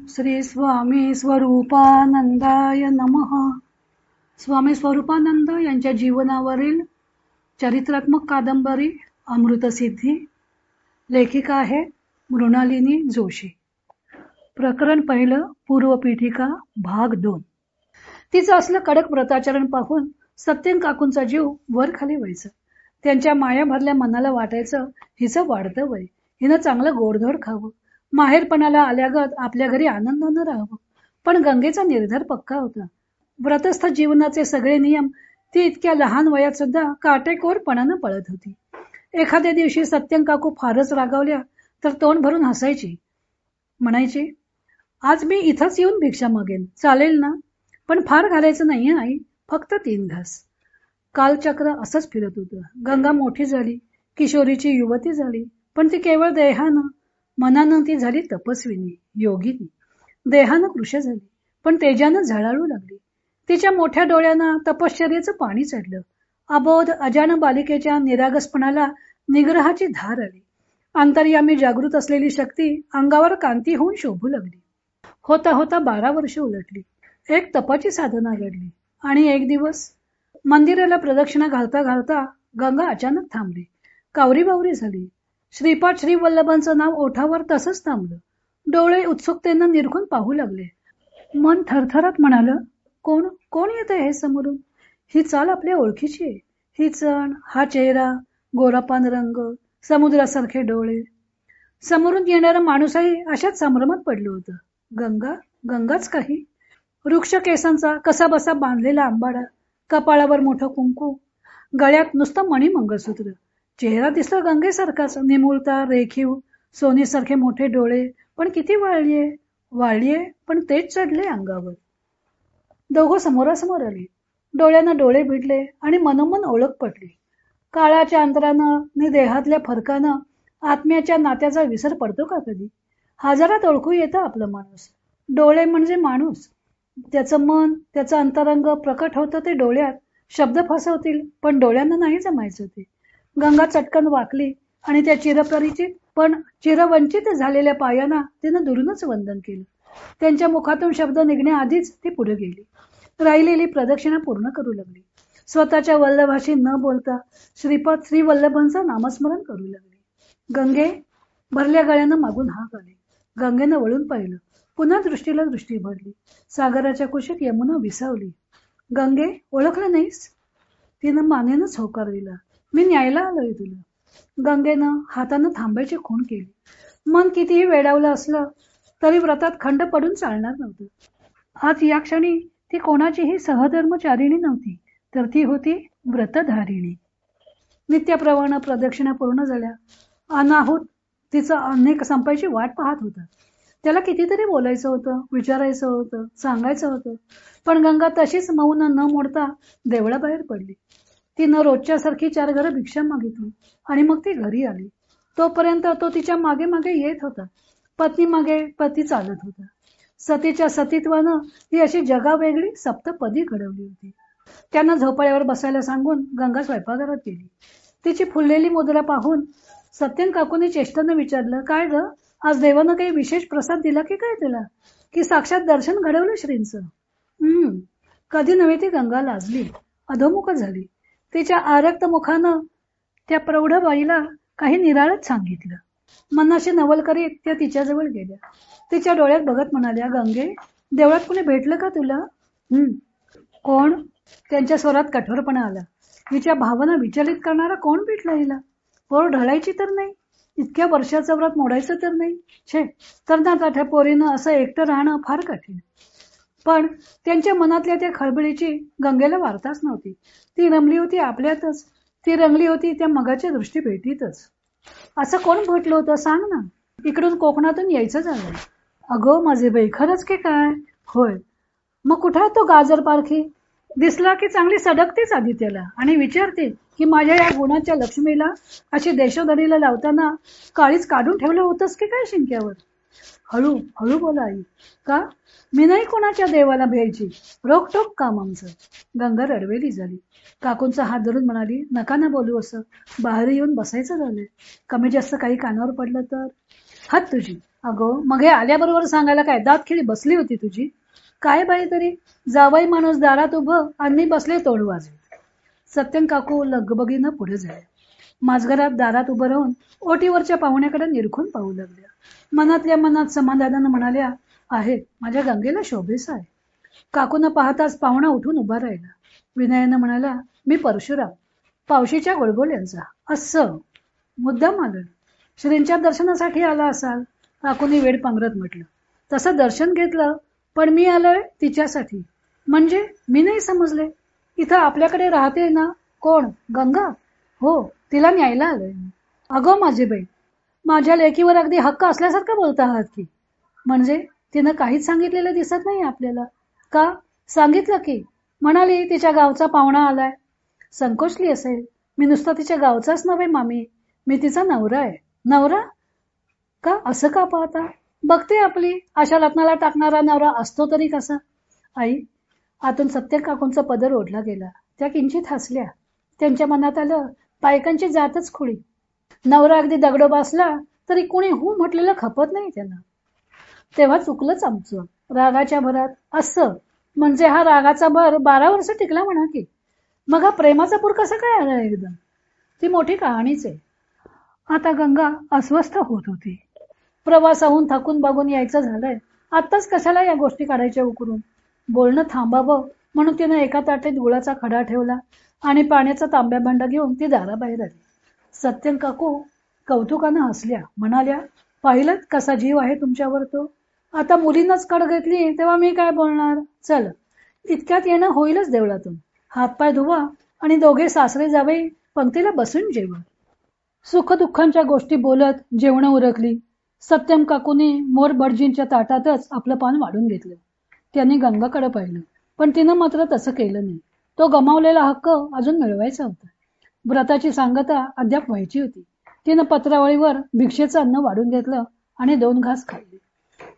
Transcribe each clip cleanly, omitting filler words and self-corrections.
श्री स्वामी स्वरूपानंदाय नमः. स्वामी स्वरूपानंद यांच्या जीवनावरील चरित्रात्मक कादंबरी अमृतसिद्धी. लेखिका आहे मृणालिनी जोशी. प्रकरण पहिलं, पूर्वपीठिका, भाग 2. तिचं असलं कडक व्रताचरण पाहून सत्यन काकूंचा जीव वर खाली व्हायचा. त्यांच्या माया भरल्या मनाला वाटायचं हिचं वाढतं वय, हिनं चांगलं गोडधोड खावं, माहेरपणाला आल्यागत आपल्या घरी आनंदानं राहावं. पण गंगेचा निर्धार पक्का होता. व्रतस्थ जीवनाचे सगळे नियम ती इतक्या लहान वयात सुद्धा काटेकोरपणानं पळत होती. एखाद्या दिवशी सत्यन काकू फारच रागावल्या तर तोंड भरून हसायची. म्हणायची, आज मी इथंच येऊन भिक्षा मागेन, चालेल ना? पण फार घालायचं नाहीये आई, फक्त 3 घास. कालचक्र असंच फिरत होतं. गंगा मोठी झाली, किशोरीची युवती झाली, पण ती केवळ देहानं, मनानं ती झाली तपस्विनी, योगिनी. देहानं कृश झाली, पण तेजानं झळाळू लागली. तिच्या मोठ्या डोळ्यांना तपश्चर्याचं पाणी चढलं. अबोध अजान बालिकेच्या निरागसपणाला निग्रहाची धार आली. अंतर्यामी जागृत असलेली शक्ती अंगावर कांती होऊन शोभू लागली. होता होता 12 वर्ष उलटली. एक तपाची साधना घडली आणि एक दिवस मंदिराला प्रदक्षिणा घालता घालता गंगा अचानक थांबली. कावरीबावरी झाली. श्रीपाद श्रीवल्लभांचं नाव ओठावर तसंच थांबलं. डोळे उत्सुकतेनं निरखून पाहू लागले. मन थरथरत म्हणालं, कोण कोण येत हे समोरून? ही चाल आपल्या ओळखीची आहे. ही चण, हा चेहरा, गोरापान रंग, समुद्रासारखे डोळे. समोरून येणारा माणूसही अशाच संभ्रमात पडलं होतं. गंगा, गंगाच काही. वृक्ष केसांचा कसा बसा बांधलेला आंबाडा, कपाळावर मोठं कुंकू, गळ्यात नुसतं मणी मंगळसूत्र. चेहरा दिसला गंगेसारखाच, निमुळता, रेखीव, सोनीसारखे मोठे डोळे. पण किती वाळलीये, पण तेच चढले अंगावर. दोघं समोरासमोर आली. डोळ्यांना डोळे भिडले आणि मनोमन ओळख पटली. काळाच्या अंतरानं आणि देहातल्या फरकानं आत्म्याच्या नात्याचा विसर पडतो का कधी? हजारात ओळखू येतं आपलं माणूस. डोळे म्हणजे माणूस. त्याचं मन, त्याचं अंतरंग प्रकट होतं ते डोळ्यात. शब्द फसवतील, पण डोळ्यांना नाही जमायचं ते. गंगा चटकन वाकली आणि त्या चिरपरिचित पण चिरवंचित झालेल्या पायांना तिनं दुरूनच वंदन केलं. त्यांच्या मुखातून शब्द निघण्याआधीच ती पुढे गेली. राहिलेली प्रदक्षिणा पूर्ण करू लागली. स्वतःच्या वल्लभाशी न बोलता श्रीपाद श्रीवल्लभांचं नामस्मरण करू लागली. गंगे, भरल्या गळ्यानं मागून हाक आली. गंगेनं वळून पाहिलं. पुन्हा दृष्टीला दृष्टी भरली. सागराच्या कुशीत यमुना विसावली. गंगे, ओळखलं नाहीस? तिनं मानेनच होकार दिला. मी न्यायला आलोय तुला. गंगेनं हातानं थांबायची खूण केली. मन कितीही वेडावलं असलं तरी व्रतात खंड पडून चालणार नव्हतं. आज या क्षणी ती कोणाचीही सहधर्मचारिणी नव्हती, तर ती होती व्रतधारिणी. नित्यप्रमाणे प्रदक्षिणा पूर्ण झाल्या. अनाहूत तिचं अनेक संपायची वाट पाहत होता. त्याला कितीतरी बोलायचं होतं, विचारायचं होतं, सांगायचं होतं, पण गंगा तशीच मौन न मोडता देवळाबाहेर पडली. तिनं रोजच्यासारखी 4 घरं भिक्षा मागितली आणि मग ती घरी आली. तोपर्यंत तो तिच्या मागे मागे येत होता. पत्नी मागे पती चालत होता. सतीच्या सतीत्वानं ती अशी जगावेगळी सप्तपदी घडवली होती. त्यानं झोपाळ्यावर बसायला सांगून गंगा स्वयंपाकघरात गेली. तिची फुललेली मुद्रा पाहून सत्यन काकूने चेष्टानं विचारलं, काय ग, आज देवानं काही विशेष प्रसाद दिला की काय तुला? की साक्षात दर्शन घडवलं श्रींचं? कधी नव्हे ती गंगा लाजली, अधोमुख झाली. तिच्या आरक्त मुखानं त्या प्रौढ बाईला काही निराळच सांगितलं. मनाशी नवल करीत त्या तिच्याजवळ गेल्या. तिच्या डोळ्यात बघत म्हणाल्या, गंगे, देवळात कुणी भेटलं का तुला? कोण? त्यांच्या स्वरात कठोरपणा आला. हिच्या भावना विचलित करणारा कोण भेटला हिला? पोर ढळायची तर नाही, इतक्या वर्षाचं व्रत मोडायचं तर नाही. छे, तर ना ताठ्या पोरीनं असं एकटं राहणं फार कठीण. पण त्यांच्या मनातल्या त्या खळबळीची गंगेला वार्ताच नव्हती. ती रमली होती आपल्यातच. ती रंगली होती त्या मगाच्या दृष्टी भेटीतच. असं कोण भेटलं होतं सांग ना? इकडून कोकणातून यायचं झालं. अगो माझे बाई, खरंच की काय? होय. मग कुठं तो गाजर पारखी? दिसला की चांगली सडकतेच आधी त्याला आणि विचारते की माझ्या या गुणाच्या लक्ष्मीला अशी देशोधडीला लावताना काळीच काढून ठेवलं होतंस की काय शिंक्यावर? हळू हळू बोला आई. का? मी नाही कोणाच्या देवाला भ्यायची, रोकटोक काम आमचं. गंगा रडवेली झाली. काकूंचा हात धरून म्हणाली, नका ना बोलू असं, बाहेर येऊन बसायचं झालंय. कमी जास्त काही कानावर पडलं तर? हात तुझी. अगो मग हे आल्याबरोबर सांगायला काय दात खिळी बसली होती तुझी? काय बाई तरी, जावई माणूस दारात उभं आणि बसले तोंड वाजवत. सत्यन काकू लगबगीनं पुढे झाल्या. माझघरात दारात उभं राहून ओटीवरच्या पाहुण्याकडे निरखून पाहू लागल्या. मनातल्या मनात समाधानानं म्हणाल्या, आहे माझ्या गंगेला शोभेस आहे. काकूनं पाहताच पाहुणा उठून उभा राहिला. विनयानं म्हणाला, मी परशुराम, पावशीच्या गोळगोळ्यांचा. असं मुद्दाम आलं? श्रींच्या दर्शनासाठी आला असाल, काकूने वेड पांघरत म्हटलं. तसं दर्शन घेतलं, पण मी आलोय तिच्यासाठी. म्हणजे मी नाही समजले. इथं आपल्याकडे राहते ना कोण, गंगा? हो, तिला न्यायला आलोय मी. अगो माझी बाई, माझ्या लेकीवर अगदी हक्क असल्यासारखं बोलता आहात की. म्हणजे तिनं काहीच सांगितलेलं दिसत नाही आपल्याला. का? सांगितलं की, म्हणाली तिच्या गावचा पाहुणा आलाय. संकोचली असेल. मी नुसता तिच्या गावचाच नव्हे मामी, मी तिचा नवरा आहे. नवरा? का असं का पाहता? बघते आपली अशा लग्नाला टाकणारा नवरा असतो तरी कसा. आई, आतून सत्य काकूंचा पदर ओढला गेला. त्या किंचित हसल्या. त्यांच्या मनात आलं, बायकांची जातच खुळी. नवरा अगदी दगडोबा असला तरी कुणी हू म्हटलेलं खपत नाही त्यांना. तेव्हा चुकलंच आमचं, रागाच्या भरात. असं म्हणजे हा रागाचा भर 12 वर्ष टिकला म्हणा की. मग हा प्रेमाचा पूर कसा काय आला एकदम? ती मोठी कहाणीच आहे. आता गंगा अस्वस्थ होत होती. प्रवासाहून थकून बघून यायचं झालंय, आत्ताच कशाला या गोष्टी काढायच्या उकरून. बोलणं थांबावं म्हणून तिनं एका ताटेत गुळाचा खडा ठेवला आणि पाण्याचा तांब्या भांडा घेऊन ती दाराबाहेर आली. सत्यन काकू कौतुकानं हसल्या. म्हणाल्या, पाहिलं कसा जीव आहे तुमच्यावर तो. आता मुलींनाच कड घेतली तेव्हा मी काय बोलणार. चल, इतक्यात येणं होईलच देवळातून. हातपाय धुवा आणि दोघे सासरे जावई पंक्तीला बसून जेवा. सुखदुःखांच्या गोष्टी बोलत जेवणं उरकली. सत्यम काकूने मोरभटजींच्या ताटातच आपलं पान वाढून घेतलं. त्यांनी गंगाकडे पाहिलं, पण तिनं मात्र तसं केलं नाही. तो गमावलेला हक्क अजून मिळवायचा होता. व्रताची सांगता अद्याप व्हायची होती. तिनं पत्रावळीवर भिक्षेचं अन्न वाढून घेतलं आणि 2 घास खाल्ले.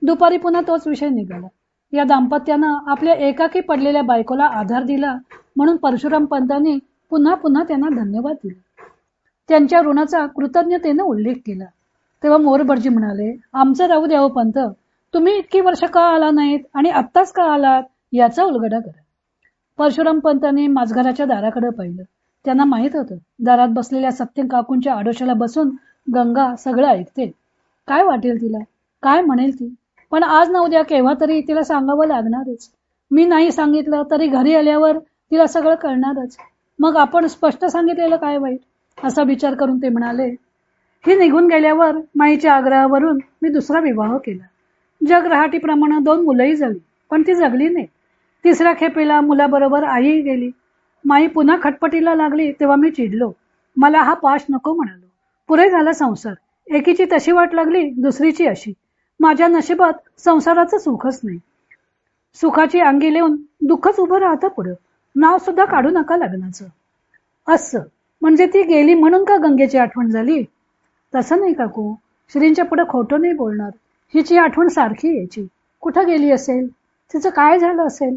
दुपारी पुन्हा तोच विषय निघाला. या दाम्पत्यानं आपल्या एकाकी पडलेल्या बायकोला आधार दिला म्हणून परशुराम पंतांनी पुन्हा पुन्हा त्यांना धन्यवाद दिले. त्यांच्या ऋणाचा कृतज्ञतेनं उल्लेख केला. तेव्हा मोरभटजी म्हणाले, आमचं राहू द्या हो पंत, तुम्ही इतकी वर्ष का आला नाहीत आणि आत्ताच का आलात याचा उलगडा करा. परशुराम पंतांनी माझघराच्या दाराकडे पाहिलं. त्यांना माहित होतं, दारात बसलेल्या सत्यम काकूंच्या आडोशाला बसून गंगा सगळं ऐकते. काय वाटेल तिला, काय म्हणेल ती. पण आज ना उद्या केव्हा तरी तिला सांगावं लागणारच. मी नाही सांगितलं तरी घरी आल्यावर तिला सगळं कळणारच. मग आपण स्पष्ट सांगितलेलं काय वाईट, असा विचार करून ते म्हणाले, ही निघून गेल्यावर माईच्या आग्रहावरून मी दुसरा विवाह केला. जगरहाटीप्रमाणे 2 मुलंही झाली, पण ती जगली नाही. 3ऱ्या खेपेला मुलाबरोबर आईही गेली. माई पुन्हा खटपटीला लागली तेव्हा मी चिडलो. मला हा पाश नको म्हणालो. पुरे झाला संसार. एकीची तशी वाट लागली, दुसरीची अशी. माझ्या नशिबात संसाराचं सुखच नाही. सुखाची अंगी लिहून दुःखच उभं राहतं पुढं. नाव सुद्धा काढू नका लग्नाचं. असं म्हणजे ती गेली म्हणून का गंगेची आठवण झाली? तसं नाही काकू, श्रींच्या पुढे खोटं नाही बोलणार. हिची आठवण सारखी यायची. कुठं गेली असेल, तिचं काय झालं असेल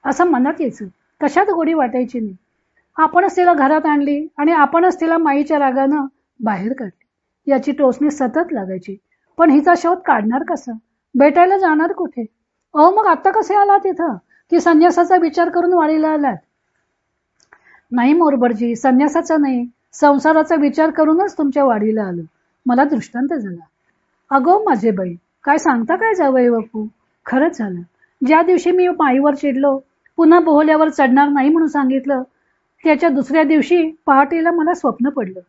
असं मनात यायचं. कशात गोडी वाटायची नाही. आपणच तिला घरात आणली आणि आपणच तिला माईच्या रागानं बाहेर काढली याची टोचणी सतत लागायची. पण हिचा शोध काढणार कसा, भेटायला जाणार कुठे? अहो मग आता कसे आला तिथं, की संन्यासाचा विचार करून वाडीला आलात? नाही मोरभटजी, संन्यासाचा नाही, संसाराचा विचार करूनच तुमच्या वाडीला आलो. मला दृष्टांत झाला. अगो माझे बाई, काय सांगता काय जावई बापू. खरंच झालं. ज्या दिवशी मी माईवर चिडलो, पुन्हा बोहल्यावर चढणार नाही म्हणून सांगितलं, त्याच्या दुसऱ्या दिवशी पहाटेला मला स्वप्न पडलं.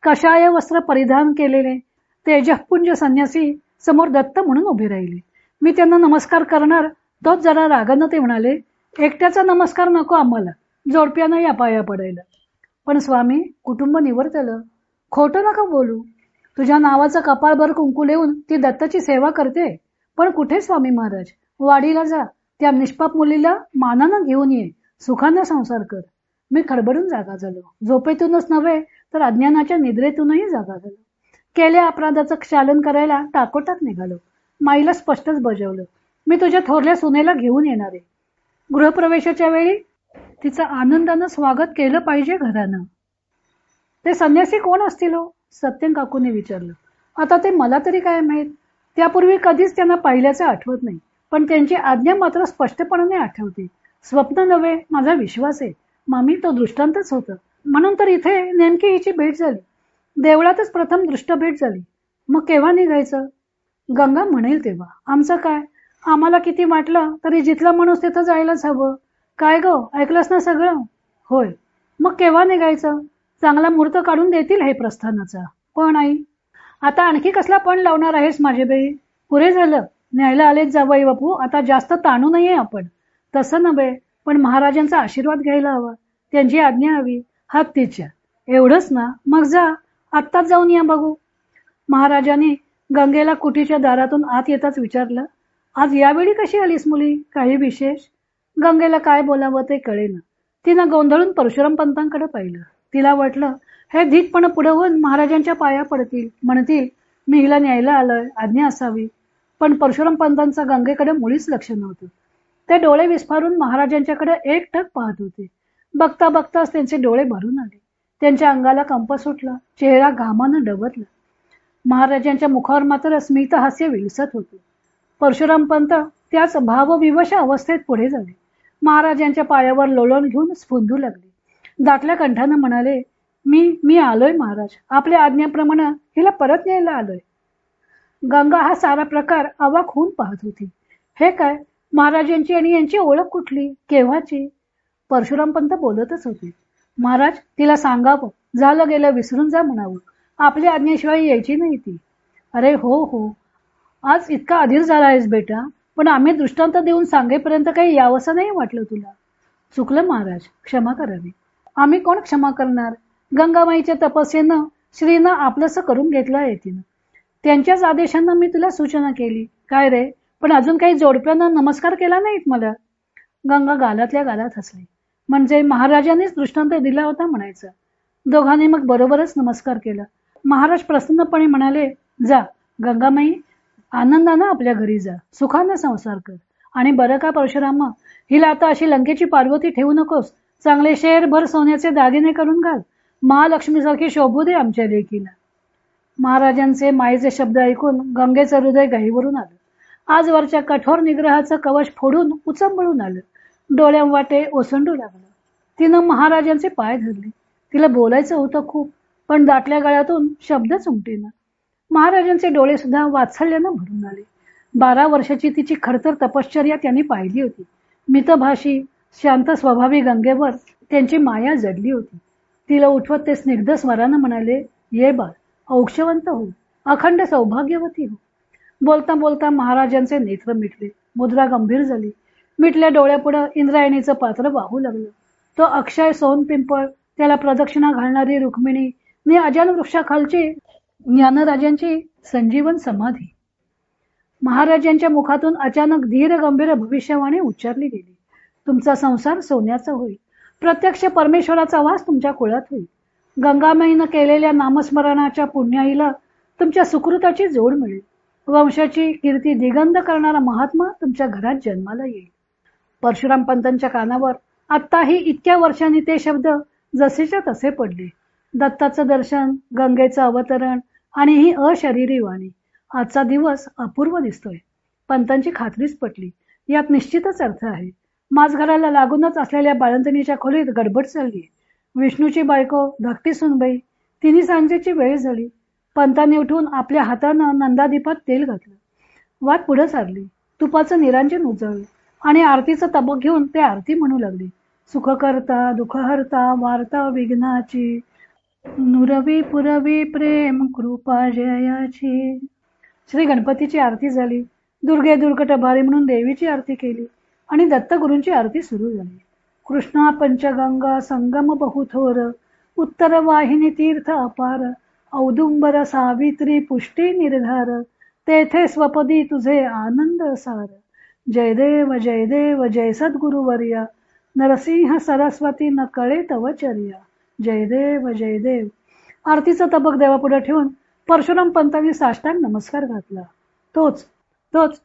कशाय वस्त्र परिधान केलेले तेजपुंज संन्यासी समोर दत्त म्हणून उभे राहिले. मी त्यांना नमस्कार करणार, तोच जरा रागानं ते म्हणाले, एकट्याचा नमस्कार नको आम्हाला, जोडप्यानं या पाया पडायला. पण स्वामी, कुटुंब निवर्तलं. खोटं नका बोलू. तुझ्या नावाचं कपाळभर कुंकू लिहून ती दत्ताची सेवा करते. पण कुठे स्वामी महाराज, वाडीला जा, त्या निष्पाप मुलीला मानानं घेऊन ये, सुखानं संसार कर. मी खडबडून जागा झालो. झोपेतूनच नव्हे तर अज्ञानाच्या निद्रेतूनही जागा झालो. केल्या अपराधाचं क्षालन करायला टाकोटाक निघालो. माईला स्पष्टच बजावलं, मी तुझ्या थोरल्या सुनेला घेऊन येणार आहे. गृहप्रवेशाच्या वेळी तिचं आनंदानं स्वागत केलं पाहिजे घरानं. ते संन्यासी कोण असतील हो? सत्यन काकूने विचारलं. आता ते मला तरी काय माहीत. त्यापूर्वी कधीच त्यांना पाहिल्याचं आठवत नाही, पण त्यांची आज्ञा मात्र स्पष्टपणाने आठवते. स्वप्न नव्हे, माझा विश्वास आहे मामी, तो दृष्टांतच होतं. म्हणून तर इथे नेमकी हिची भेट झाली. देवळातच प्रथम दृष्ट भेट झाली. मग केव्हा निघायचं? गंगा म्हणेल तेव्हा. आमचं काय, आम्हाला किती वाटलं तरी जिथला माणूस तिथं जायलाच हवं. काय ग, ऐकलंस ना सगळं? होय. मग केव्हा निघायचं? चांगला मुहूर्त काढून देतील हे प्रस्थानाचा. पण आई, आता आणखी कसला पण लावणार आहेस माझे बाई? पुरे झालं, न्यायला आलेच जावई बापू, आता जास्त ताणू नये आपण. तसं नव्हे, पण महाराजांचा आशीर्वाद घ्यायला हवा, त्यांची आज्ञा हवी, हत्तीच्या. एवढंच ना? मग जा, आत्ताच जाऊन या बघू. महाराजांनी गंगेला कुटीच्या दारातून आत येताच विचारलं, आज यावेळी कशी आलीस मुली? काही विशेष? गंगेला काय बोलावं ते कळेना. तिनं गोंधळून परशुराम पंतांकडे पाहिलं. तिला वाटलं हे धीटपणे पुढे होऊन महाराजांच्या पाया पडतील, म्हणतील मी हिला न्यायला आलोय, आज्ञा असावी. पण परशुराम पंतांचं गंगेकडे मुळीच लक्ष नव्हतं. ते डोळे विस्फारून महाराजांच्याकडे एकटक पाहत होते. बघता बघताच त्यांचे डोळे भरून आले. त्यांच्या अंगाला कंप सुटला, चेहरा घामानं डबरला. महाराजांच्या मुखावर मात्र स्मित हास्य विलसत होते. परशुराम पंत त्याच भावविवश अवस्थेत पुढे झाले. महाराजांच्या पायावर लोळण घेऊन स्फुंदू लागले. दाटल्या कंठानं म्हणाले, मी मी आलोय महाराज, आपल्या आज्ञेप्रमाणे हिला परत न्यायला आलोय. गंगा हा सारा प्रकार अवाक होऊन पाहत होती. हे काय, महाराजांची आणि यांची ओळख कुठली, केव्हाची? परशुराम पंत बोलतच होते. महाराज, तिला सांगावं, झालं गेलं विसरून जा म्हणावं, आपल्या आज्ञेशिवाय यायची नाही ती. अरे हो हो, आज इतका अधीर झाला आहेस बेटा, पण आम्ही दृष्टांत देऊन सांगेपर्यंत काही यावंसं नाही वाटलं तुला. चुकलं महाराज, क्षमा करावी. आम्ही कोण क्षमा करणार? गंगामाईच्या तपस्येनं श्रीनं आपलंसं करून घेतलं आहे तिनं. त्यांच्याच आदेशानं मी तुला सूचना केली. काय रे, पण अजून काही जोडप्यानं नमस्कार केला नाहीत मला. गंगा गालातल्या गालात हसली. म्हणजे महाराजांनीच दृष्टांत दिला होता म्हणायचं. दोघांनी मग बरोबरच नमस्कार केला. महाराज प्रसन्नपणे म्हणाले, जा गंगामाई, आनंदानं आपल्या घरी जा, सुखानं संसार कर. आणि बरं का परशुराम, हिला आता अशी लंकेची पार्वती ठेवू नकोस, चांगले शेरभर सोन्याचे दागिने करून घाल, महालक्ष्मीसारखी शोभू दे आमच्या लेकीला. महाराजांचे मायेचे शब्द ऐकून गंगेचं हृदय गहिवरून आलं. आजवरच्या कठोर निग्रहाचं कवच फोडून उचंबळून आलं. डोळ्यांवाटे ओसंडू लागलं. तिनं महाराजांचे पाय धरले. तिला बोलायचं होतं खूप, पण दाटल्या गळ्यातून शब्दच उमटेना. महाराजांचे डोळे सुद्धा वात्सल्यानं भरून आले. 12 वर्षाची तिची खडतर तपश्चर्या त्यांनी पाहिली होती. मितभाषी शांत स्वभावी गंगेवर त्यांची माया जडली होती. तिला उठवत ते स्निग्ध स्वरानं म्हणाले, ये बाळ, औक्षवंत हो, अखंड सौभाग्यवती हो. बोलता बोलता महाराजांचे नेत्र मिटले. मुद्रा गंभीर झाली. मिटल्या डोळ्यापुढं इंद्रायणीचं पात्र वाहू लागलं. तो अक्षय सोन पिंपळ, त्याला प्रदक्षिणा घालणारी रुक्मिणी नि अजान वृक्षाखालची ज्ञानराजांची संजीवन समाधी. महाराजांच्या मुखातून अचानक धीर गंभीर भविष्यवाणी उच्चारली गेली. तुमचा संसार सोन्याचा होईल. प्रत्यक्ष परमेश्वराचा वास तुमच्या कुळात होईल. गंगामाईनं केलेल्या नामस्मरणाच्या पुण्याईला तुमच्या सुकृताची जोड मिळेल. वंशाची कीर्ती दिगंध करणारा महात्मा तुमच्या घरात जन्माला येईल. परशुराम पंतांच्या कानावर आत्ताही इतक्या वर्षांनी ते शब्द जसेच्या तसे पडले. दत्ताचं दर्शन, गंगेचं अवतरण आणि ही अशरीरी वाणी. आजचा दिवस अपूर्व दिसतोय. पंतांची खात्रीच पटली. यात निश्चितच अर्थ आहे. माझघराला लागूनच असलेल्या बाळंतणीच्या खोलीत गडबड चालली. विष्णूची बायको धाकटी सुनबाई, तिन्ही सांजेची वेळ झाली. पंतांनी उठून आपल्या हातानं नंदादीपात तेल घातलं. वाट पुढे सारली. तुपाचं निरांजन उजळलं आणि आरतीचं तबक घेऊन ते आरती म्हणू लागली. सुखकर्ता दुःखहर्ता वार्ता विघ्नाची, नुरवी पुरवी प्रेम कृपा जयाची. श्री गणपतीची आरती झाली. दुर्गे दुर्गट भारी म्हणून देवीची आरती केली आणि दत्तगुरूंची आरती सुरू झाली. कृष्णा पंचगंगा संगम बहुथोर, उत्तर वाहिनी तीर्थ अपार, औदुंबर सावित्री पुष्टी निर्धार, तेथे स्वपदी तुझे आनंद सार. जय देव जय सद्गुरुवर्या, नरसिंह सरस्वती न कळे तवचर्या. जय देव. आरतीचं तबक देवापुढे ठेवून परशुराम पंतांनी साष्टांग नमस्कार घातला. तोच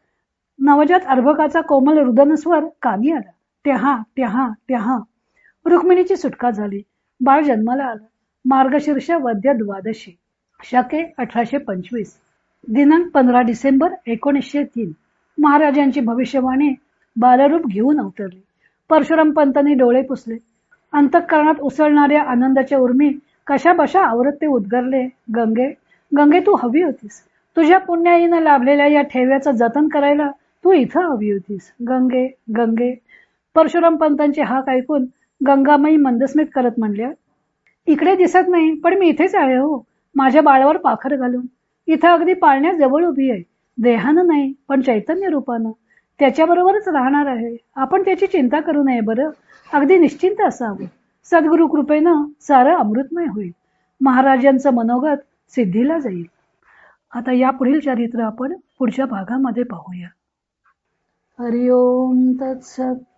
नवजात अर्भकाचा कोमल रुदनस्वर कानी आला. ट्याहा ट्याहा ट्याहा. रुक्मिणीची सुटका झाली. बाळ जन्माला आलं. मार्गशीर्ष वद्य द्वादशी, शके 1825. दिनांक 15 डिसेंबर 1903 महाराजांची भविष्यवाणी बालरूप घेऊन अवतरली. परशुराम पंतांनी डोळे पुसले. अंतःकरणात उसळणाऱ्या आनंदाच्या उर्मी कशाबशा आवरत ते उद्गारले, गंगे गंगे तू हवी होतीस. तुझ्या पुण्याईनं लाभलेल्या या ठेव्याचं जतन करायला तू इथं हवी होतीस. गंगे गंगे. परशुराम पंतांची हाक ऐकून गंगामाई मंदस्मित करत म्हणल्या, इकडे दिसत नाही पण मी इथेच आहे हो, माझ्या बाळावर पाखर घालून. इथं अगदी पाळण्याजवळ उभी आहे. देहानं नाही पण चैतन्य रूपानं. त्याच्याबरोबरच राहणार आहे. आपण त्याची चिंता करू नये बरं. अगदी निश्चिंत असावं. सद्गुरु कृपेनं सारं अमृतमय होईल. महाराजांचं मनोगत सिद्धीला जाईल. आता या पुढील चरित्र आपण पुढच्या भागामध्ये पाहूया. हरिओम तत्सत.